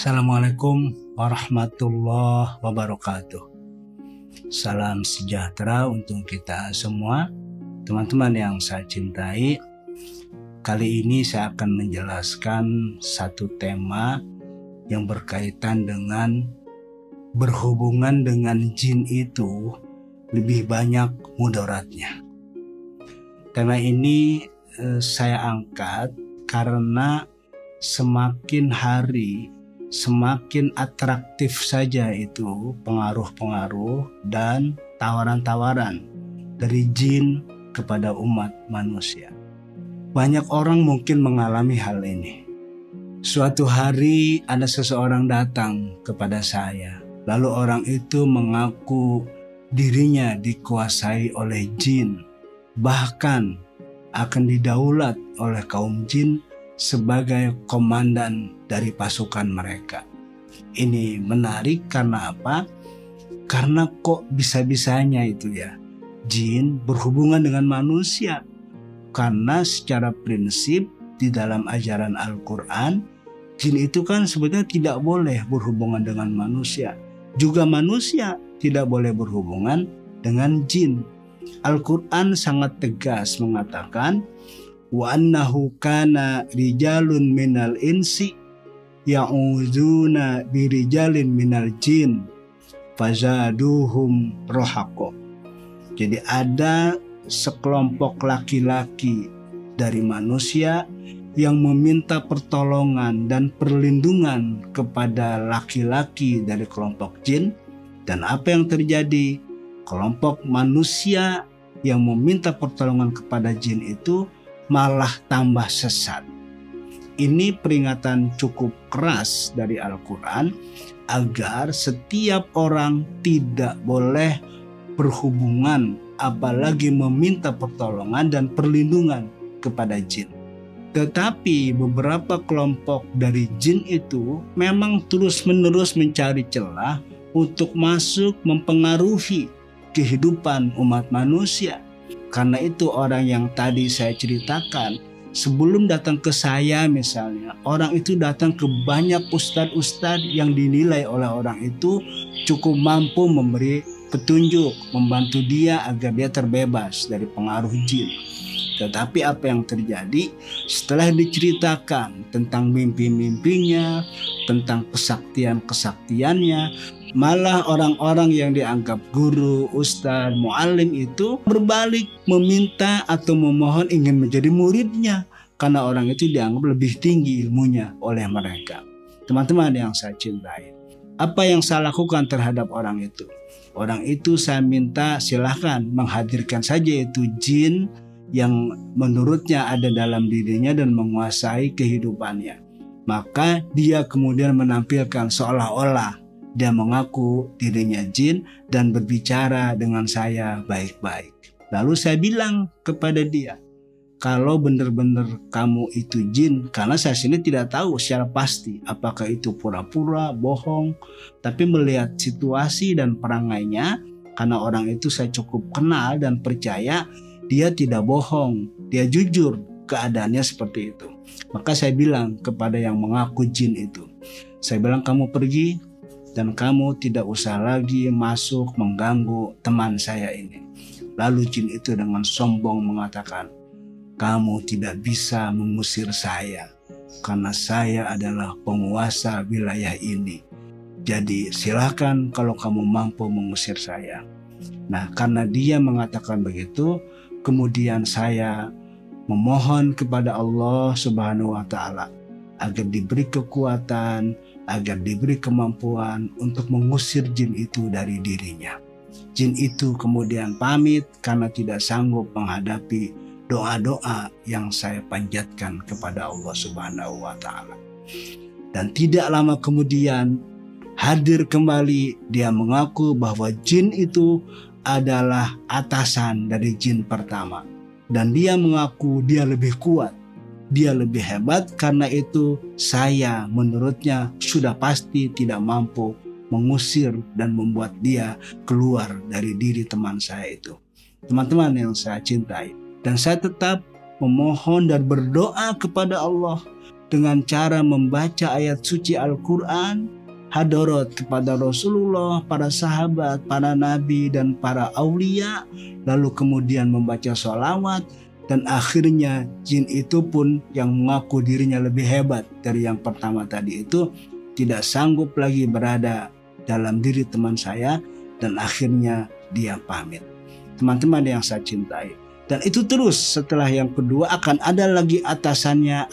Assalamualaikum warahmatullahi wabarakatuh. Salam sejahtera untuk kita semua, teman-teman yang saya cintai. Kali ini saya akan menjelaskan satu tema yang berkaitan dengan berhubungan dengan jin itu lebih banyak mudaratnya. Tema ini saya angkat karena semakin hari semakin atraktif saja itu pengaruh-pengaruh dan tawaran-tawaran dari jin kepada umat manusia. Banyak orang mungkin mengalami hal ini. Suatu hari ada seseorang datang kepada saya, lalu orang itu mengaku dirinya dikuasai oleh jin, bahkan akan didaulat oleh kaum jin sebagai komandan dari pasukan mereka. Ini menarik karena apa? Karena kok bisa-bisanya itu ya jin berhubungan dengan manusia. Karena secara prinsip di dalam ajaran Al-Quran, jin itu kan sebetulnya tidak boleh berhubungan dengan manusia. Juga manusia tidak boleh berhubungan dengan jin. Al-Quran sangat tegas mengatakan, wa annahu kana rijalun minal insi ya'udzuuna birijalin minal jin fazaduhum rohaqo. Jadi ada sekelompok laki-laki dari manusia yang meminta pertolongan dan perlindungan kepada laki-laki dari kelompok jin, dan apa yang terjadi? Kelompok manusia yang meminta pertolongan kepada jin itu malah tambah sesat. Ini peringatan cukup keras dari Al-Quran agar setiap orang tidak boleh berhubungan, apalagi meminta pertolongan dan perlindungan kepada jin. Tetapi beberapa kelompok dari jin itu memang terus-menerus mencari celah untuk masuk mempengaruhi kehidupan umat manusia. Karena itu orang yang tadi saya ceritakan, sebelum datang ke saya misalnya, orang itu datang ke banyak ustadz-ustadz yang dinilai oleh orang itu cukup mampu memberi petunjuk, membantu dia agar dia terbebas dari pengaruh jin. Tetapi apa yang terjadi setelah diceritakan tentang mimpi-mimpinya, tentang kesaktian-kesaktiannya, malah orang-orang yang dianggap guru, ustadz, muallim itu berbalik meminta atau memohon ingin menjadi muridnya, karena orang itu dianggap lebih tinggi ilmunya oleh mereka. Teman-teman yang saya cintai, apa yang saya lakukan terhadap orang itu? Orang itu saya minta silahkan menghadirkan saja itu jin yang menurutnya ada dalam dirinya dan menguasai kehidupannya. Maka dia kemudian menampilkan seolah-olah dia mengaku dirinya jin dan berbicara dengan saya baik-baik. Lalu saya bilang kepada dia, kalau benar-benar kamu itu jin, karena saya sini tidak tahu secara pasti apakah itu pura-pura, bohong, tapi melihat situasi dan perangainya, karena orang itu saya cukup kenal dan percaya, dia tidak bohong, dia jujur keadaannya seperti itu. Maka saya bilang kepada yang mengaku jin itu, saya bilang kamu pergi dan kamu tidak usah lagi masuk mengganggu teman saya ini. Lalu jin itu dengan sombong mengatakan, kamu tidak bisa mengusir saya karena saya adalah penguasa wilayah ini. Jadi silakan kalau kamu mampu mengusir saya. Nah, karena dia mengatakan begitu, kemudian saya memohon kepada Allah Subhanahu wa Ta'ala agar diberi kekuatan, agar diberi kemampuan untuk mengusir jin itu dari dirinya. Jin itu kemudian pamit karena tidak sanggup menghadapi doa-doa yang saya panjatkan kepada Allah Subhanahu wa Ta'ala. Dan tidak lama kemudian hadir kembali, dia mengaku bahwa jin itu adalah atasan dari jin pertama. Dan dia mengaku dia lebih kuat, dia lebih hebat, karena itu saya menurutnya sudah pasti tidak mampu mengusir dan membuat dia keluar dari diri teman saya itu. Teman-teman yang saya cintai, dan saya tetap memohon dan berdoa kepada Allah dengan cara membaca ayat suci Al-Quran, hadarat kepada Rasulullah, para sahabat, para nabi, dan para aulia, lalu kemudian membaca sholawat, dan akhirnya jin itu pun yang mengaku dirinya lebih hebat dari yang pertama tadi itu tidak sanggup lagi berada dalam diri teman saya, dan akhirnya dia pamit. Teman-teman yang saya cintai, dan itu terus setelah yang kedua akan ada lagi atasannya,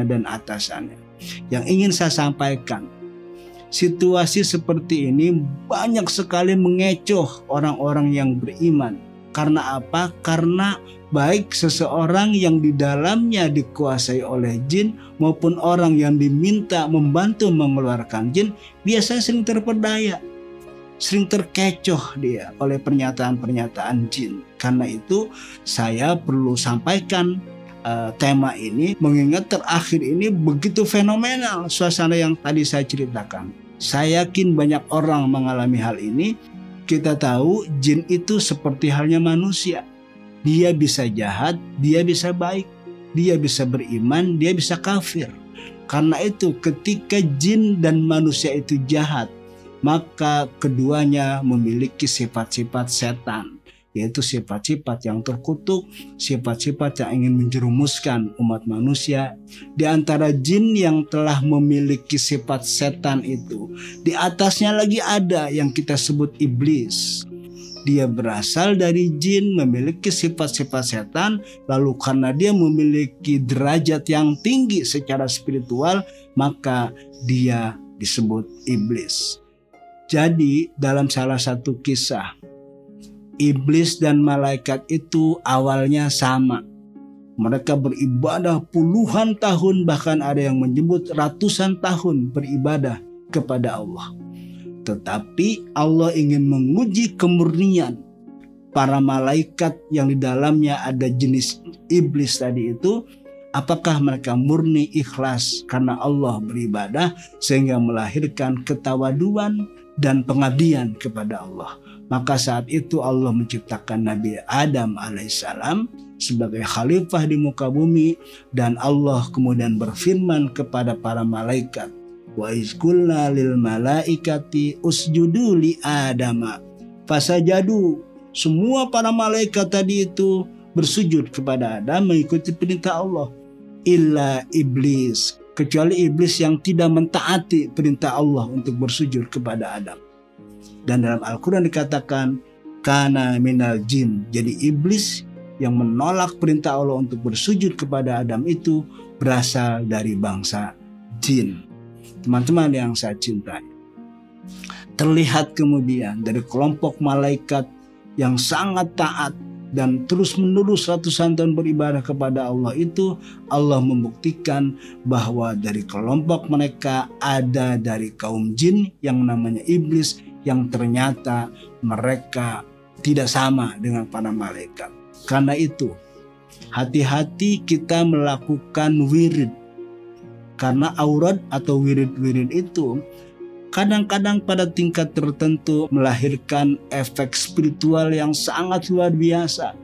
dan atasannya. Yang ingin saya sampaikan, situasi seperti ini banyak sekali mengecoh orang-orang yang beriman. Karena apa? Karena baik seseorang yang di dalamnya dikuasai oleh jin maupun orang yang diminta membantu mengeluarkan jin biasanya sering terperdaya, sering terkecoh dia oleh pernyataan-pernyataan jin. Karena itu saya perlu sampaikan tema ini, mengingat terakhir ini begitu fenomenal suasana yang tadi saya ceritakan. Saya yakin banyak orang mengalami hal ini. Kita tahu jin itu seperti halnya manusia. Dia bisa jahat, dia bisa baik, dia bisa beriman, dia bisa kafir. Karena itu ketika jin dan manusia itu jahat, maka keduanya memiliki sifat-sifat setan, yaitu sifat-sifat yang terkutuk, sifat-sifat yang ingin menjerumuskan umat manusia. Di antara jin yang telah memiliki sifat setan itu, di atasnya lagi ada yang kita sebut iblis. Dia berasal dari jin, memiliki sifat-sifat setan, lalu karena dia memiliki derajat yang tinggi secara spiritual, maka dia disebut iblis. Jadi dalam salah satu kisah, iblis dan malaikat itu awalnya sama. Mereka beribadah puluhan tahun, bahkan ada yang menyebut ratusan tahun beribadah kepada Allah. Tetapi Allah ingin menguji kemurnian para malaikat yang di dalamnya ada jenis iblis tadi itu. Apakah mereka murni ikhlas karena Allah beribadah sehingga melahirkan ketawaduan dan pengabdian kepada Allah. Maka saat itu Allah menciptakan Nabi Adam alaihissalam sebagai khalifah di muka bumi, dan Allah kemudian berfirman kepada para malaikat, wa izkulna lil malaikati usjudu li adama fasajadu. Semua para malaikat tadi itu bersujud kepada Adam mengikuti perintah Allah, illa iblis, kecuali iblis yang tidak mentaati perintah Allah untuk bersujud kepada Adam. Dan dalam Al-Quran dikatakan kana minal jin. Jadi iblis yang menolak perintah Allah untuk bersujud kepada Adam itu berasal dari bangsa jin. Teman-teman yang saya cintai, terlihat kemudian dari kelompok malaikat yang sangat taat dan terus-menerus ratusan tahun beribadah kepada Allah itu, Allah membuktikan bahwa dari kelompok mereka ada dari kaum jin yang namanya iblis, yang ternyata mereka tidak sama dengan para malaikat. Karena itu hati-hati kita melakukan wirid, karena aurat atau wirid-wirid itu kadang-kadang pada tingkat tertentu melahirkan efek spiritual yang sangat luar biasa.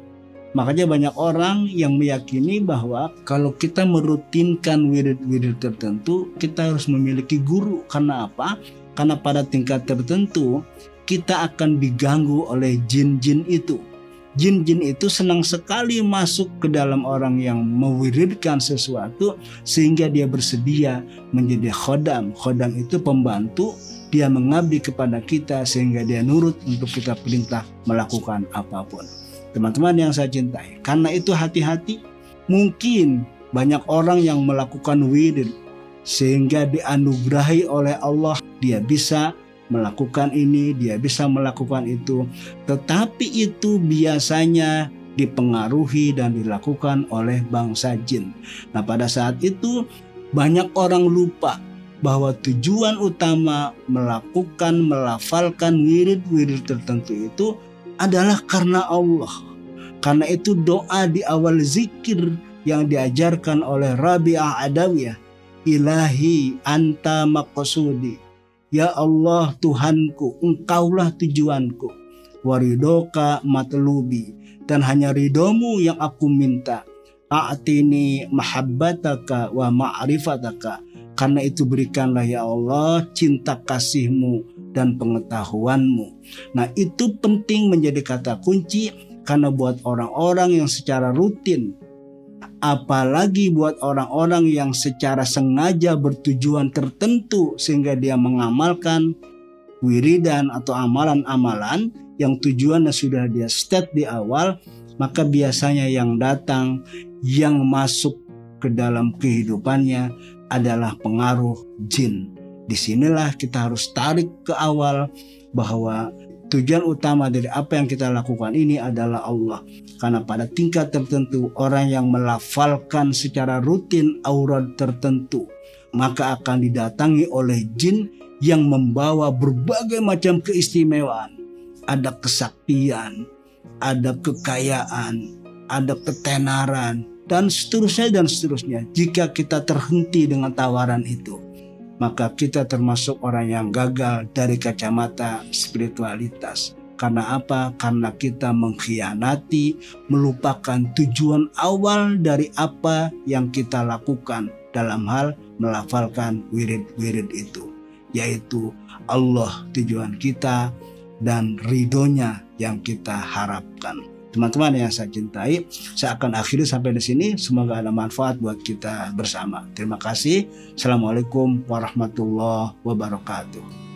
Makanya banyak orang yang meyakini bahwa kalau kita merutinkan wirid-wirid tertentu, kita harus memiliki guru. Karena apa? Karena pada tingkat tertentu kita akan diganggu oleh jin-jin itu. Jin-jin itu senang sekali masuk ke dalam orang yang mewiridkan sesuatu sehingga dia bersedia menjadi khodam. Khodam itu pembantu, dia mengabdi kepada kita sehingga dia nurut untuk kita perintah melakukan apapun. Teman-teman yang saya cintai, karena itu hati-hati. Mungkin banyak orang yang melakukan wirid sehingga dianugerahi oleh Allah, dia bisa melakukan ini, dia bisa melakukan itu, tetapi itu biasanya dipengaruhi dan dilakukan oleh bangsa jin. Nah, pada saat itu banyak orang lupa bahwa tujuan utama melafalkan wirid-wirid tertentu itu adalah karena Allah. Karena itu doa di awal zikir yang diajarkan oleh Rabi'ah Adawiyah, Ilahi anta maqsudi, ya Allah Tuhanku, engkaulah tujuanku, waridoka matlubi, dan hanya ridomu yang aku minta. a'tini mahabbataka wa ma'rifataka. Karena itu berikanlah ya Allah cinta kasihmu dan pengetahuanmu. Nah itu penting menjadi kata kunci, karena buat orang-orang yang secara rutin, apalagi buat orang-orang yang secara sengaja bertujuan tertentu sehingga dia mengamalkan wiridan atau amalan-amalan yang tujuannya sudah dia state di awal, maka biasanya yang datang, yang masuk ke dalam kehidupannya adalah pengaruh jin. Disinilah kita harus tarik ke awal bahwa tujuan utama dari apa yang kita lakukan ini adalah Allah. Karena pada tingkat tertentu orang yang melafalkan secara rutin aurat tertentu, maka akan didatangi oleh jin yang membawa berbagai macam keistimewaan. Ada kesaktian, ada kekayaan, ada ketenaran, dan seterusnya dan seterusnya. Jika kita terhenti dengan tawaran itu, maka kita termasuk orang yang gagal dari kacamata spiritualitas. Karena apa? Karena kita mengkhianati, melupakan tujuan awal dari apa yang kita lakukan dalam hal melafalkan wirid-wirid itu, yaitu Allah tujuan kita dan ridhonya yang kita harapkan. Teman-teman yang saya cintai, saya akan akhiri sampai di sini. Semoga ada manfaat buat kita bersama. Terima kasih. Assalamualaikum warahmatullahi wabarakatuh.